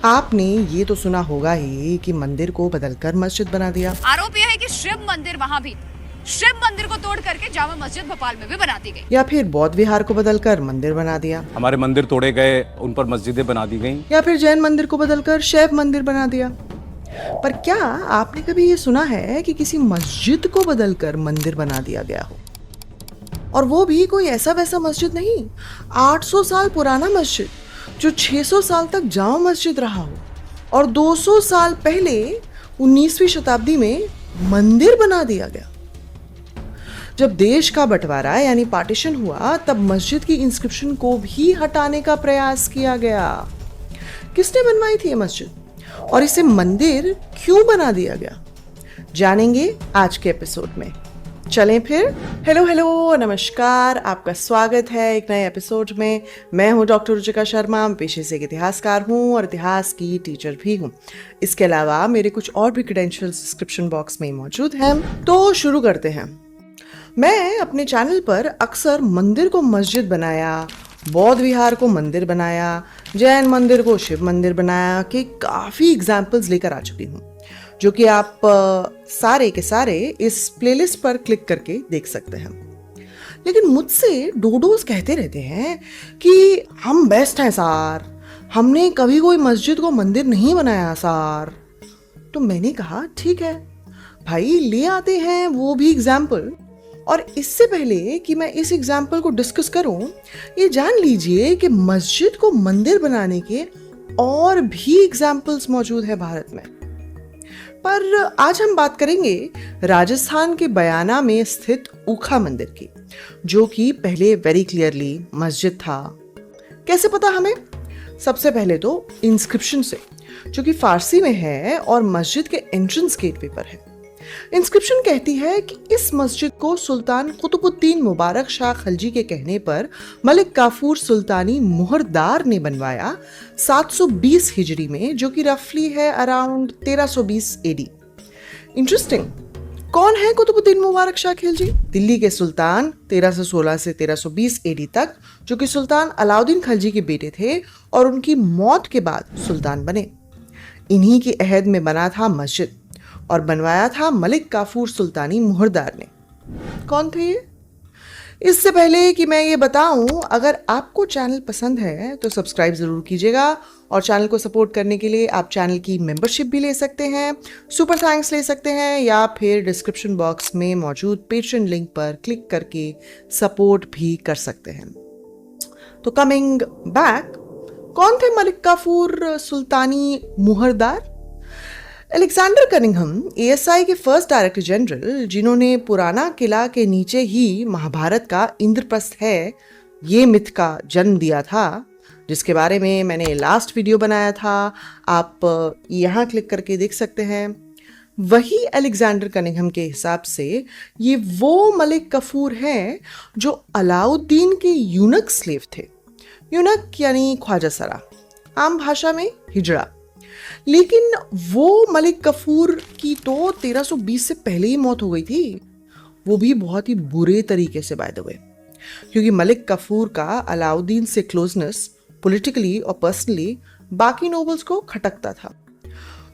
आपने ये तो सुना होगा ही कि मंदिर को बदलकर मस्जिद बना दिया। आरोप यह है कि शिव मंदिर वहाँ भी शिव मंदिर को तोड़ करके जामा मस्जिद भोपाल में भी बना दी गई। या फिर बौद्ध विहार को बदलकर मंदिर बना दिया। हमारे मंदिर तोड़े गए, उन पर मस्जिदें बना दी गईं। या फिर जैन मंदिर को बदलकर शैव मंदिर बना दिया। पर क्या आपने कभी ये सुना है कि किसी मस्जिद को बदलकर मंदिर बना दिया गया हो? और वो भी कोई ऐसा वैसा मस्जिद नहीं, 800 साल पुराना मस्जिद जो 600 साल तक जामा मस्जिद रहा हो और 200 साल पहले 19वीं शताब्दी में मंदिर बना दिया गया। जब देश का बंटवारा यानी पार्टीशन हुआ तब मस्जिद की इंस्क्रिप्शन को भी हटाने का प्रयास किया गया। किसने बनवाई थी ये मस्जिद और इसे मंदिर क्यों बना दिया गया, जानेंगे आज के एपिसोड में। चलें फिर। हेलो नमस्कार, आपका स्वागत है एक नए एपिसोड में। मैं हूं डॉक्टर रुचिका शर्मा, पेशे से एक इतिहासकार हूं और इतिहास की टीचर भी हूं। इसके अलावा मेरे कुछ और भी क्रेडेंशियल्स डिस्क्रिप्शन बॉक्स में मौजूद हैं। तो शुरू करते हैं। मैं अपने चैनल पर अक्सर मंदिर को मस्जिद बनाया, बौद्ध विहार को मंदिर बनाया, जैन मंदिर को शिव मंदिर बनाया के काफ़ी एग्जाम्पल्स लेकर आ चुकी हूँ, जो कि आप सारे के सारे इस प्लेलिस्ट पर क्लिक करके देख सकते हैं। लेकिन मुझसे डोडोस कहते रहते हैं कि हम बेस्ट हैं सार, हमने कभी कोई मस्जिद को मंदिर नहीं बनाया सार। तो मैंने कहा ठीक है भाई, ले आते हैं वो भी एग्जाम्पल। और इससे पहले कि मैं इस एग्जाम्पल को डिस्कस करूं, ये जान लीजिए कि मस्जिद को मंदिर बनाने के और भी एग्जाम्पल्स मौजूद है भारत में। पर आज हम बात करेंगे राजस्थान के बयाना में स्थित ऊखा मंदिर की, जो कि पहले वेरी क्लियरली मस्जिद था। कैसे पता हमें? सबसे पहले तो इंस्क्रिप्शन से, जो कि फारसी में है और मस्जिद के एंट्रेंस गेटवे पर है। इंस्क्रिप्शन कहती है कि इस मस्जिद को सुल्तान कुतुबुद्दीन मुबारक शाह खलजी के कहने पर मलिक काफूर सुल्तानी मुहरदार ने बनवाया 720 हिजरी में, जो कि रफली है अराउंड 1320 एडी। इंटरेस्टिंग। कौन है कुतुबुद्दीन मुबारक शाह खिलजी? दिल्ली के सुल्तान 1316 से 1320 एडी तक, जो कि सुल्तान अलाउद्दीन खलजी के बेटे थे और उनकी मौत के बाद सुल्तान बने। इन्हीं की अहद में बना था मस्जिद और बनवाया था मलिक काफूर सुल्तानी मुहरदार ने। कौन थे ये? इससे पहले कि मैं ये बताऊं, अगर आपको चैनल पसंद है तो सब्सक्राइब जरूर कीजिएगा और चैनल को सपोर्ट करने के लिए आप चैनल की मेंबरशिप भी ले सकते हैं, सुपर थैंक्स ले सकते हैं, या फिर डिस्क्रिप्शन बॉक्स में मौजूद पेट्रेन लिंक पर क्लिक करके सपोर्ट भी कर सकते हैं। तो कमिंग बैक, कौन थे मलिक काफूर सुल्तानी मुहरदार? अलेक्जेंडर कनिंघम, एएसआई के फर्स्ट डायरेक्टर जनरल, जिन्होंने पुराना किला के नीचे ही महाभारत का इंद्रप्रस्थ है ये मिथ का जन्म दिया था, जिसके बारे में मैंने लास्ट वीडियो बनाया था, आप यहाँ क्लिक करके देख सकते हैं। वही अलेक्जेंडर कनिंघम के हिसाब से ये वो मलिक काफूर हैं जो अलाउद्दीन के यूनक स्लेव थे। यूनक यानी ख्वाजा सरा, आम भाषा में हिजड़ा। लेकिन वो मलिक काफूर की तो 1320 से पहले ही मौत हो गई थी, वो भी बहुत ही बुरे तरीके से बाय द वे, क्योंकि मलिक काफूर का अलाउद्दीन से क्लोजनेस पॉलिटिकली और पर्सनली बाकी नोबल्स को खटकता था।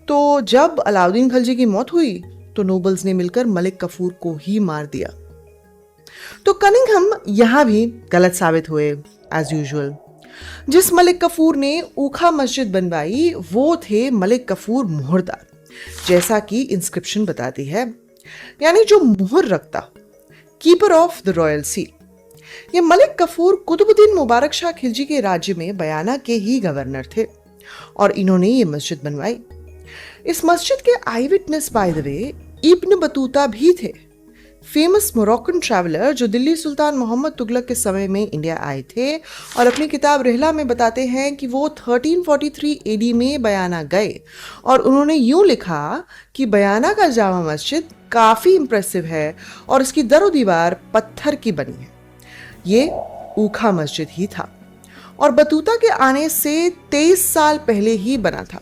तो जब अलाउद्दीन खलजी की मौत हुई तो नोबल्स ने मिलकर मलिक काफूर को ही मार दिया। तो कनिंघम यहां भी गलत साबित हुए एज यूजुअल। जिस मलिक काफूर ने ऊखा मस्जिद बनवाई वो थे मलिक काफूर मुहरदार, जैसा कि इंस्क्रिप्शन बताती है, यानी जो मुहर रखता, keeper of the royal seal. ये मलिक काफूर कुतुबुद्दीन मुबारक शाह खिलजी के राज्य में बयाना के ही गवर्नर थे और इन्होंने ये मस्जिद बनवाई। इस मस्जिद के eye witness by the way Ibn Battuta भी थे, फेमस मोरक्कन ट्रैवलर जो दिल्ली सुल्तान मोहम्मद तुगलक के समय में इंडिया आए थे और अपनी किताब रिहला में बताते हैं कि वो 1343 एडी में बयाना गए और उन्होंने यूं लिखा कि बयाना का जामा मस्जिद काफ़ी इम्प्रेसिव है और इसकी दरो दीवार पत्थर की बनी है। ये ऊखा मस्जिद ही था और बतूता के आने से 23 साल पहले ही बना था।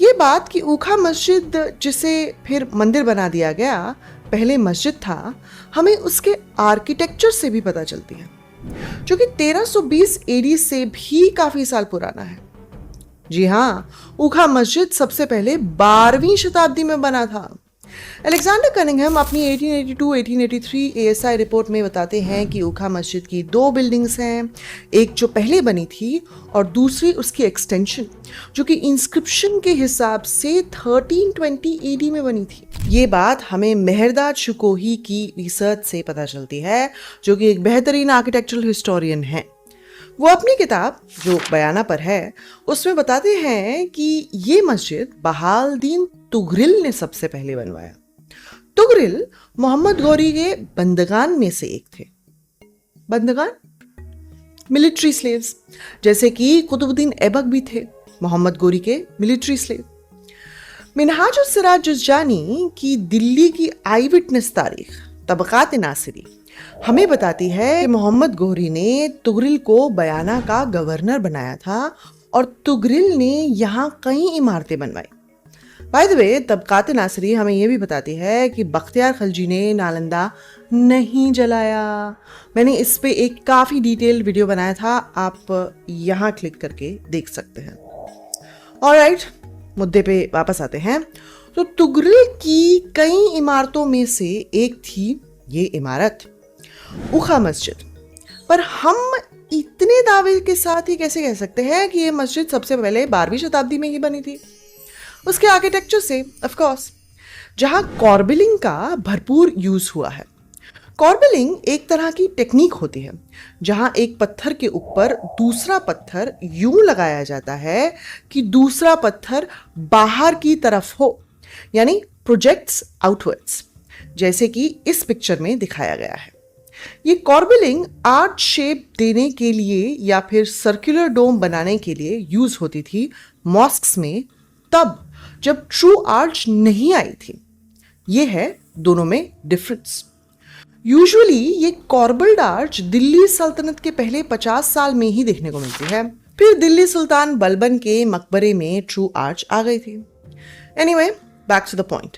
ये बात कि ऊखा मस्जिद जिसे फिर मंदिर बना दिया गया पहले मस्जिद था, हमें उसके आर्किटेक्चर से भी पता चलती है, जो कि 1320 एडी से भी काफी साल पुराना है। जी हाँ, ऊखा मस्जिद सबसे पहले 12वीं शताब्दी में बना था। अलेक्जेंडर कनिंघम अपनी 1882-1883 एएसआई रिपोर्ट में बताते हैं कि ऊखा मस्जिद की 2 बिल्डिंग्स हैं, एक जो पहले बनी थी और दूसरी उसकी एक्सटेंशन, जो कि इंस्क्रिप्शन के हिसाब से 1320 एडी में बनी थी। ये बात हमें मेहरदाद शुकोही की रिसर्च से पता चलती है, जो कि एक बेहतरीन आर्किटेक्चरल हिस्टोरियन है। वो अपनी किताब जो बयाना पर है उसमें बताते हैं कि ये मस्जिद बहाउद्दीन तुगरिल ने सबसे पहले बनवाया। तुगरिल मोहम्मद गौरी के बंदगान में से एक थे। बंदगान मिलिट्री स्लेव्स, जैसे कि कुतुबुद्दीन ऐबक भी थे मोहम्मद गौरी के मिलिट्री स्लेव। मिनहाजुस सिराज जुज़जानी की दिल्ली की आई विटनेस तारीख तबकात नासिरी हमें बताती है कि मोहम्मद गौरी ने तुगरिल को बयाना का गवर्नर बनाया था और तुगरिल ने यहाँ कई इमारतें बनवाई। बाय द वे, तबकात नासिरी हमें यह भी बताती है कि बख्तियार खलजी ने नालंदा नहीं जलाया। मैंने इस पे एक काफ़ी डिटेल वीडियो बनाया था, आप यहाँ क्लिक करके देख सकते हैं। ऑलराइट, मुद्दे पे वापस आते हैं। तो तुगरिल की कई इमारतों में से एक थी ये इमारत ऊखा मस्जिद। पर हम इतने दावे के साथ ही कैसे कह सकते हैं कि ये मस्जिद सबसे पहले 12वीं शताब्दी में ही बनी थी? उसके आर्किटेक्चर से ऑफ कोर्स, जहां कॉर्बलिंग का भरपूर यूज हुआ है। कॉर्बलिंग एक तरह की टेक्निक होती है जहां एक पत्थर के ऊपर दूसरा पत्थर यूं लगाया जाता है कि दूसरा पत्थर बाहर की तरफ हो, यानी प्रोजेक्ट्स आउटवर्ड्स, जैसे कि इस पिक्चर में दिखाया गया है। ये कॉर्बलिंग आर्च शेप देने के लिए या फिर सर्कुलर डोम बनाने के लिए यूज होती थी मॉस्क्स में, तब जब ट्रू आर्च नहीं आई थी। ये है दोनों में डिफरेंस। यूजुअली ये कॉर्बल्ड आर्च दिल्ली सल्तनत के पहले 50 साल में ही देखने को मिलती है। फिर दिल्ली सुल्तान बलबन के मकबरे में ट्रू आर्च आ गई थी। Anyway, back to the point.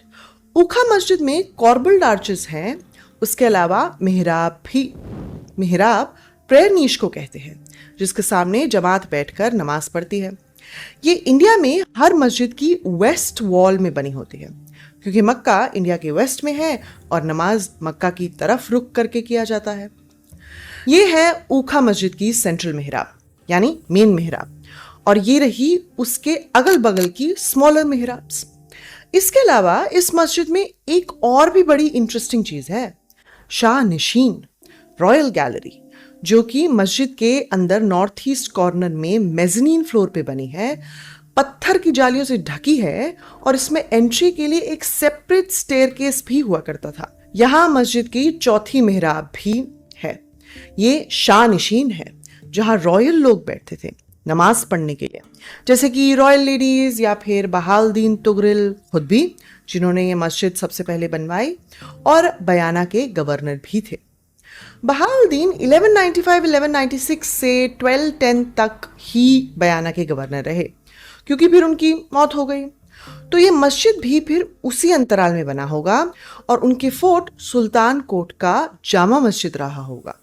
Ukha मस्जिद में कॉर्बल्ड आर्चेस हैं, उसके अलावा मिहराब भी। मिहराब प्रेयर नीश को कहते हैं, जिसके सामने जमात बैठकर नमाज पढ़ती है। ये इंडिया में हर मस्जिद की वेस्ट वॉल में बनी होती है, क्योंकि मक्का इंडिया के वेस्ट में है और नमाज मक्का की तरफ रुख करके किया जाता है। ये है ऊखा मस्जिद की सेंट्रल मिहराब, यानी मेन मिहराब, और ये रही उसके अगल बगल की स्मॉलर मिहराब्स। इसके अलावा इस मस्जिद में एक और भी बड़ी इंटरेस्टिंग चीज है, शाह निशीन रॉयल गैलरी, जो कि मस्जिद के अंदर नॉर्थ ईस्ट कॉर्नर में मेज़नीन फ्लोर पे बनी है, पत्थर की जालियों से ढकी है और इसमें एंट्री के लिए एक सेपरेट स्टेयरकेस भी हुआ करता था। यहाँ मस्जिद की चौथी मिहराब भी है। ये शाह निशीन है, जहाँ रॉयल लोग बैठते थे नमाज पढ़ने के लिए, जैसे कि रॉयल लेडीज या फिर बहाउद्दीन तुगरिल खुद भी, जिन्होंने ये मस्जिद सबसे पहले बनवाई और बयाना के गवर्नर भी थे। बहाउद्दीन 1195-1196 से 1210 तक ही बयाना के गवर्नर रहे, क्योंकि फिर उनकी मौत हो गई। तो ये मस्जिद भी फिर उसी अंतराल में बना होगा और उनके फोर्ट सुल्तान कोट का जामा मस्जिद रहा होगा।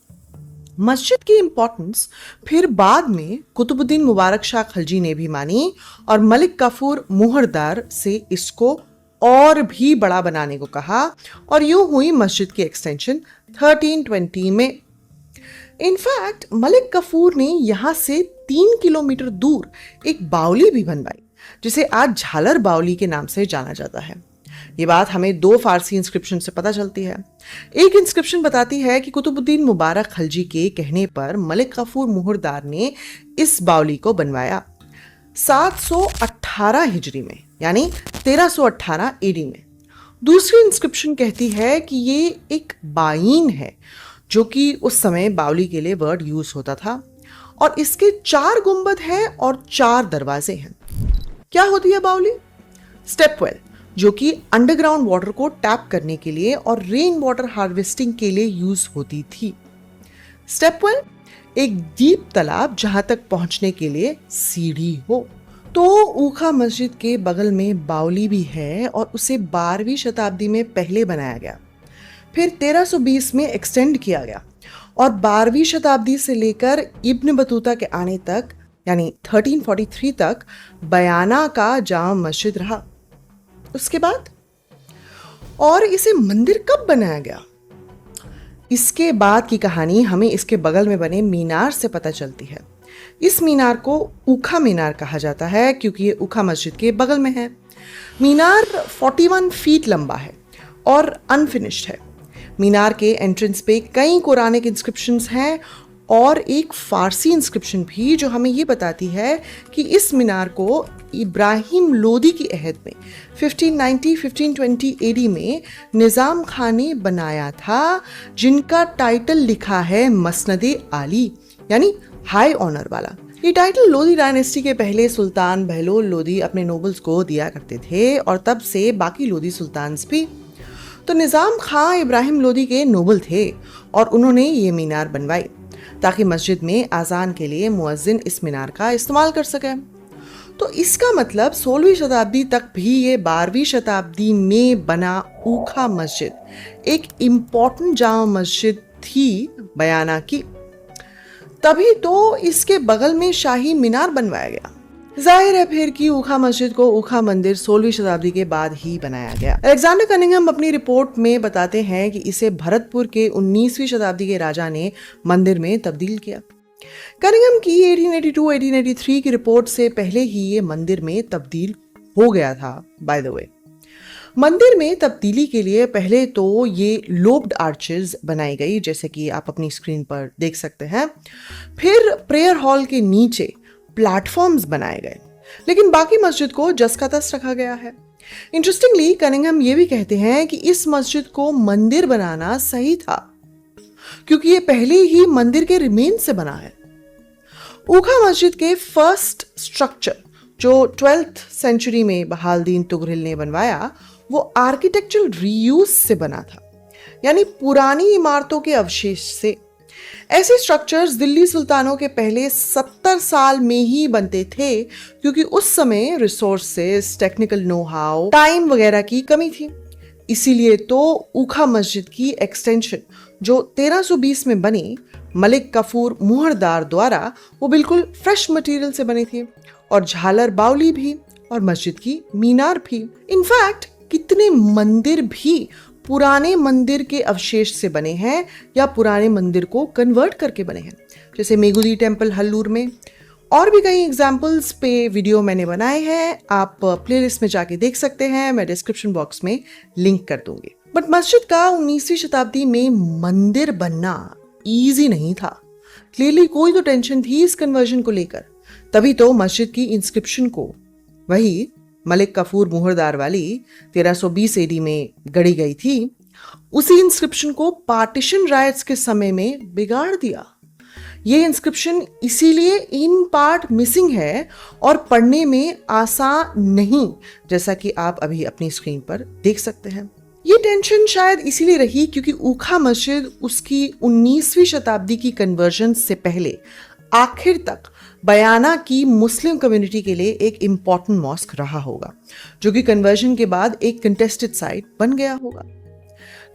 मस्जिद की इंपॉर्टेंस फिर बाद में कुतुबुद्दीन मुबारक शाह खलजी ने भी मानी और मलिक काफूर मुहरदार से इसको और भी बड़ा बनाने को कहा, और यूं हुई मस्जिद की एक्सटेंशन 1320 में। इनफैक्ट मलिक काफूर ने यहां से 3 किलोमीटर दूर एक बावली भी बनवाई, जिसे आज झालर बावली के नाम से जाना जाता है। ये बात हमें 2 फारसी इंस्क्रिप्शन से पता चलती है। एक इंस्क्रिप्शन बताती है कि कुतुबुद्दीन मुबारक खलजी के कहने पर मलिक काफूर मुहरदार ने इस बावली को बनवाया 718 हिजरी में, यानी 1318 एडी में। दूसरी इंस्क्रिप्शन कहती है कि ये एक बाइन है, जो कि उस समय बावली के लिए वर्ड यूज होता था, और इसके 4 गुंबद हैं और 4 दरवाजे हैं। क्या होती है बावली? स्टेपवेल, जो कि अंडरग्राउंड वाटर को टैप करने के लिए और रेन वाटर हार्वेस्टिंग के लिए यूज होती थी। स्टेपवेल एक डीप तालाब जहां तक पहुंचने के लिए सीढ़ी हो। तो ऊखा मस्जिद के बगल में बावली भी है और उसे 12वीं शताब्दी में पहले बनाया गया, फिर 1320 में एक्सटेंड किया गया और 12वीं शताब्दी से लेकर इब्न बतूता के आने तक यानी 1343 तक बयाना का जामा मस्जिद रहा। उसके बाद और इसे मंदिर कब बनाया गया, इसके बाद की कहानी हमें इसके बगल में बने मीनार से पता चलती है। इस मीनार को ऊखा मीनार कहा जाता है क्योंकि ये ऊखा मस्जिद के बगल में है। मीनार 41 फीट लंबा है और अनफिनिश्ड है। मीनार के एंट्रेंस पे कई कुरानिक इंस्क्रिप्शंस हैं और एक फारसी इंस्क्रिप्शन भी जो हमें ये बताती है कि इस मीनार को इब्राहिम लोदी की अहद में 1590-1520 एडी में निज़ाम खान ने बनाया था, जिनका टाइटल लिखा है मसनदे आली यानी हाई ऑनर वाला। ये टाइटल लोदी डायनेस्टी के पहले सुल्तान बहलोल लोदी अपने नोबल्स को दिया करते थे और तब से बाकी लोदी सुल्तान्स भी। तो निज़ाम खां इब्राहिम लोदी के नोबल थे और उन्होंने ये मीनार बनवाई ताकि मस्जिद में आज़ान के लिए मुअज्जिन इस मीनार का इस्तेमाल कर सके। तो इसका मतलब 16वीं शताब्दी तक भी ये 12वीं शताब्दी में बना ऊखा मस्जिद एक इम्पॉर्टेंट जामा मस्जिद थी बयाना की। तभी तो इसके बगल में शाही मीनार बनवाया गया। जाहिर है फिर कि ऊखा मस्जिद को ऊखा मंदिर 16वीं शताब्दी के बाद ही बनाया गया। अलेक्जेंडर कनिंघम अपनी रिपोर्ट में बताते हैं कि इसे भरतपुर के 19वीं शताब्दी के राजा ने मंदिर में तब्दील किया। कनिंघम की 1882-1883 की रिपोर्ट से पहले ही ये मंदिर में तब्दील हो गया था। बाय द वे, मंदिर में तब्दीली के लिए पहले तो ये लोब्ड आर्चेस बनाई गई, जैसे कि आप अपनी स्क्रीन पर देख सकते हैं। फिर प्रेयर हॉल के नीचे प्लेटफॉर्म्स बनाए गए, लेकिन बाकी मस्जिद को जस का तस रखा गया है। इंटरेस्टिंगली कनिंघम ये भी कहते हैं कि इस मस्जिद को मंदिर बनाना सही था क्योंकि ये पहले ही मंदिर के रिमेन से बना है। ऊखा मस्जिद के फर्स्ट स्ट्रक्चर जो 12th सेंचुरी में बहालदीन तुगरिल ने बनवाया वो आर्किटेक्चरल रीयूज से बना था, यानी पुरानी इमारतों के अवशेष से। ऐसे स्ट्रक्चर्स दिल्ली सुल्तानों के पहले 70 साल में ही बनते थे क्योंकि उस समय resources, technical know how, time वगैरह की कमी थी। इसीलिए तो ऊखा मस्जिद की एक्सटेंशन जो 1320 में बनी मलिक कफूर मुहरदार द्वारा, वो बिल्कुल फ्रेश मटेरियल से बनी थी और झालर बावली भी और मस्जिद की मीनार भी। इनफैक्ट कितने मंदिर भी पुराने मंदिर के अवशेष से बने हैं या पुराने मंदिर को कन्वर्ट करके बने हैं, जैसे मेगुदी टेम्पल हल्लूर में। और भी कई एग्जाम्पल्स पे वीडियो मैंने बनाए हैं, आप प्लेलिस्ट में जाके देख सकते हैं, मैं डिस्क्रिप्शन बॉक्स में लिंक कर दूंगी। बट मस्जिद का 19वीं शताब्दी में मंदिर बनना इजी नहीं था। क्लियरली कोई तो टेंशन थी इस कन्वर्जन को लेकर, तभी तो मस्जिद की इंस्क्रिप्शन को वही मलिक कफूर मुहरदार वाली 1320 एडी में गढ़ी गई थी, उसी इंस्क्रिप्शन को पार्टीशन राइट्स के समय में बिगाड़ दिया। ये इंस्क्रिप्शन इसीलिए इन पार्ट मिसिंग है और पढ़ने में आसान नहीं, जैसा कि आप अभी अपनी स्क्रीन पर देख सकते हैं। ये टेंशन शायद इसीलिए रही क्योंकि ऊखा मस्जिद उसकी 19वीं शताब्दी की कन्वर्जन से पहले आखिर तक बयाना की मुस्लिम कम्युनिटी के लिए एक इम्पॉर्टेंट मॉस्क रहा होगा, जो कि कन्वर्जन के बाद एक कंटेस्टेड साइट बन गया होगा।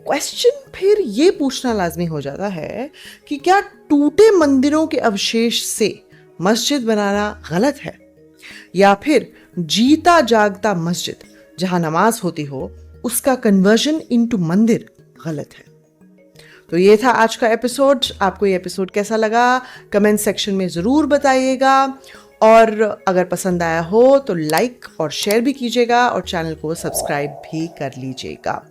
क्वेश्चन फिर ये पूछना लाजमी हो जाता है कि क्या टूटे मंदिरों के अवशेष से मस्जिद बनाना गलत है या फिर जीता जागता मस्जिद जहां नमाज होती हो उसका कन्वर्जन इनटू मंदिर गलत है। तो ये था आज का एपिसोड। आपको ये एपिसोड कैसा लगा कमेंट सेक्शन में ज़रूर बताइएगा, और अगर पसंद आया हो तो लाइक और शेयर भी कीजिएगा और चैनल को सब्सक्राइब भी कर लीजिएगा।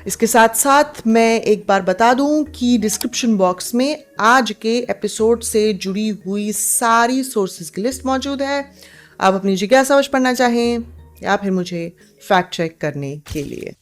इसके साथ साथ मैं एक बार बता दूं कि डिस्क्रिप्शन बॉक्स में आज के एपिसोड से जुड़ी हुई सारी सोर्सेज की लिस्ट मौजूद है। आप अपनी जिज्ञासा पढ़ना चाहें या फिर मुझे फैक्ट चेक करने के लिए।